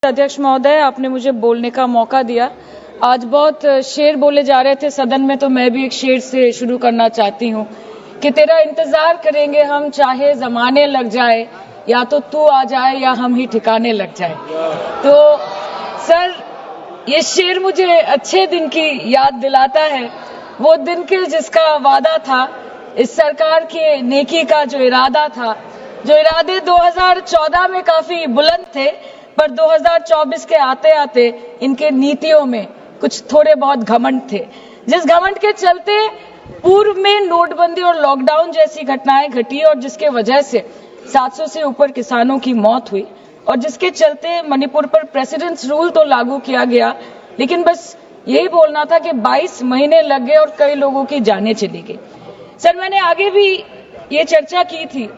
अध्यक्ष महोदय, आपने मुझे बोलने का मौका दिया। आज बहुत शेर बोले जा रहे थे सदन में, तो मैं भी एक शेर से शुरू करना चाहती हूँ कि तेरा इंतजार करेंगे हम, चाहे जमाने लग जाए, या तो तू आ जाए या हम ही ठिकाने लग जाए। तो सर, ये शेर मुझे अच्छे दिन की याद दिलाता है, वो दिन के जिसका वादा था, इस सरकार के नेकी का जो इरादा था, जो इरादे 2014 में काफी बुलंद थे, पर 2024 के आते आते इनके नीतियों में कुछ थोड़े बहुत घमंड थे, जिस घमंड के चलते पूर्व में नोटबंदी और लॉकडाउन जैसी घटनाएं घटी और जिसके वजह से 700 से ऊपर किसानों की मौत हुई, और जिसके चलते मणिपुर पर प्रेसिडेंट्स रूल तो लागू किया गया, लेकिन बस यही बोलना था कि 22 महीने लग गए और कई लोगों की जानें चली गई। सर, मैंने आगे भी ये चर्चा की थी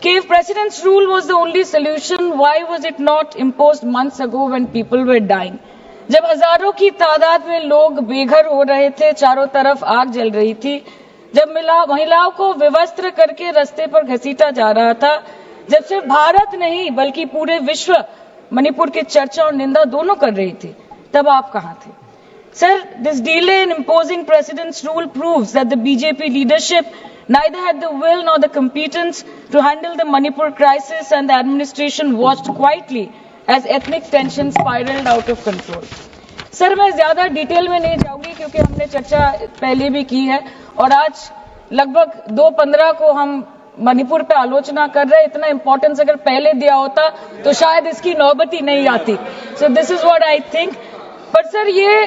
कि if president's rule was the only solution, why was it not imposed months ago when people were dying? जब हजारों की तादाद में लोग बेघर हो रहे थे, चारों तरफ आग जल रही थी, जब महिलाओं को विवस्त्र करके रास्ते पर घसीटा जा रहा था, जब सिर्फ भारत नहीं बल्कि पूरे विश्व मणिपुर की चर्चा और निंदा दोनों कर रही थी, तब आप कहां थे? Sir, this delay in imposing president's rule proves that the BJP leadership neither had the will nor the competence to handle the Manipur crisis, and the administration watched quietly as ethnic tensions spiraled out of control. Sir, मैं ज्यादा detail में नहीं जाऊंगी क्योंकि हमने चर्चा पहले भी की है, और आज लगभग 2:15 को हम मणिपुर पे आलोचना कर रहे हैं। इतना इंपॉर्टेंस अगर पहले दिया होता तो शायद इसकी नौबत ही नहीं आती। So this is what I think. पर सर, ये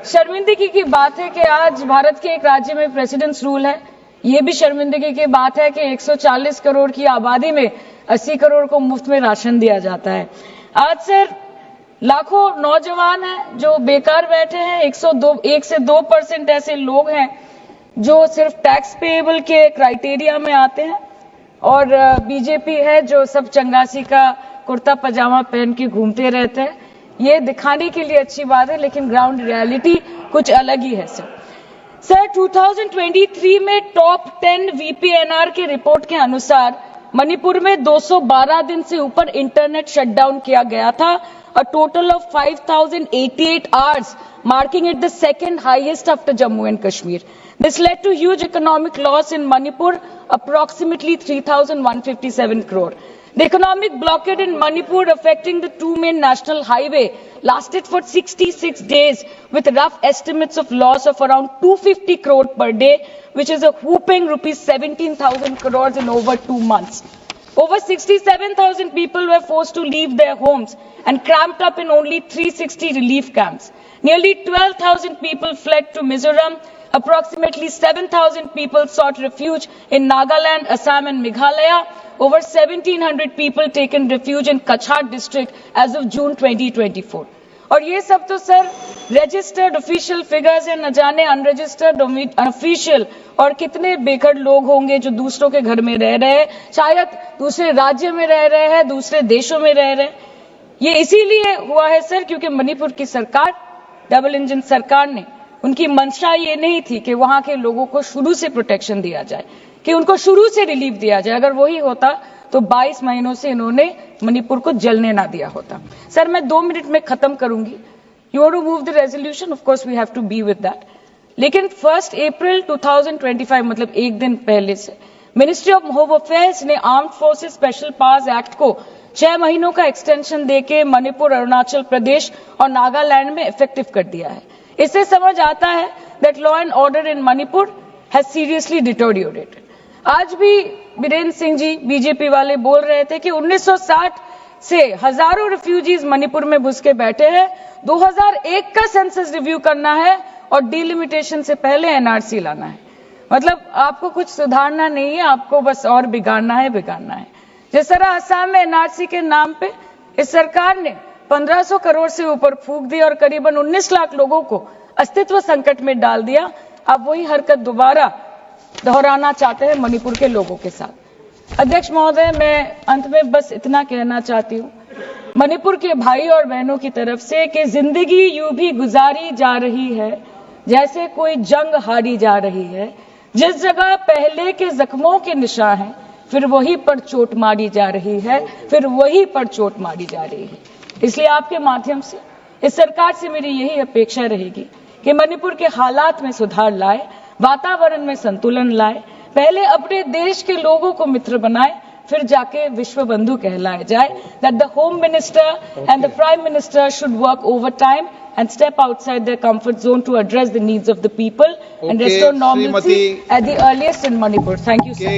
शर्मिंदगी की बात है कि आज भारत के एक राज्य में प्रेसिडेंट्स रूल है। ये भी शर्मिंदगी की बात है कि 140 करोड़ की आबादी में 80 करोड़ को मुफ्त में राशन दिया जाता है। आज सर, लाखों नौजवान हैं जो बेकार बैठे हैं। 1 से 2% ऐसे लोग हैं जो सिर्फ टैक्स पेएबल के क्राइटेरिया में आते हैं, और बीजेपी है जो सब चंगासी का कुर्ता पजामा पहन के घूमते रहते हैं। ये दिखाने के लिए अच्छी बात है, लेकिन ग्राउंड रियलिटी कुछ अलग ही है। सर 2023 में टॉप 10 VPNR के रिपोर्ट के अनुसार मणिपुर में 212 दिन से ऊपर इंटरनेट शटडाउन किया गया था, a total of 5088 hours, marking it the second highest after Jammu and Kashmir. This led to huge economic loss in Manipur, approximately 3,157 crore. The economic blockade in Manipur, affecting the two main national highway, lasted for 66 days, with rough estimates of loss of around 250 crore per day, which is a whopping rupees 17,000 crores in over 2 months. Over 67,000 people were forced to leave their homes and cramped up in only 360 relief camps. Nearly 12,000 people fled to Mizoram. Approximately 7,000 people sought refuge in Nagaland, Assam and Meghalaya. Over 1,700 people taken refuge in Kachhar district as of June 2024. और ये सब तो sir registered official figures है, न जाने unregistered official और कितने बेघर लोग होंगे जो दूसरों के घर में रह रहे हैं, शायद दूसरे राज्य में रह रहे हैं, दूसरे देशों में रह रहे हैं। ये इसीलिए हुआ है सर क्योंकि मणिपुर की सरकार, डबल इंजन सरकार ने, उनकी मंशा ये नहीं थी कि वहां के लोगों को शुरू से प्रोटेक्शन दिया जाए, कि उनको शुरू से रिलीफ दिया जाए। अगर वही होता तो 22 महीनों से इन्होंने मणिपुर को जलने ना दिया होता। सर, मैं 2 मिनट में खत्म करूंगी। You want to move the resolution, of course we have to be with that, लेकिन 1 अप्रैल 2025 मतलब एक दिन पहले से मिनिस्ट्री ऑफ होम अफेयर्स ने armed forces special powers act को 6 महीनों का एक्सटेंशन देके मणिपुर, अरुणाचल प्रदेश और नागालैंड में इफेक्टिव कर दिया है। इससे समझ आता है that law and order in Manipur has seriously deteriorated. आज भी बीरेन्द्र सिंह जी बीजेपी वाले बोल रहे थे कि 1960 से हजारों रिफ्यूजीज मणिपुर में घुस के बैठे हैं, 2001 का सेंसस रिव्यू करना है और डिलिमिटेशन से पहले एनआरसी लाना है। मतलब आपको कुछ सुधारना नहीं है, आपको बस और बिगाड़ना है। जिस तरह असम में एनआरसी के नाम पे इस सरकार ने 1500 करोड़ से ऊपर फूंक दी और करीबन 19 लाख लोगों को अस्तित्व संकट में डाल दिया। अब वही हरकत दोबारा दोहराना चाहते हैं मणिपुर के लोगों के साथ। अध्यक्ष महोदय, मैं अंत में बस इतना कहना चाहती हूँ मणिपुर के भाई और बहनों की तरफ से कि जिंदगी यूं भी गुजारी जा रही है जैसे कोई जंग हारी जा रही है। जिस जगह पहले के जख्मों के निशान हैं, फिर वहीं पर चोट मारी जा रही है, फिर वहीं पर चोट मारी जा रही है। इसलिए आपके माध्यम से इस सरकार से मेरी यही अपेक्षा रहेगी कि मणिपुर के हालात में सुधार लाए, वातावरण में संतुलन लाए, पहले अपने देश के लोगों को मित्र बनाए, फिर जाके विश्व बंधु कहलाए जाए. That the home minister and the prime minister should work over time and step outside their comfort zone to address the needs of the people and restore normalcy at the earliest in Manipur. Thank you, sir.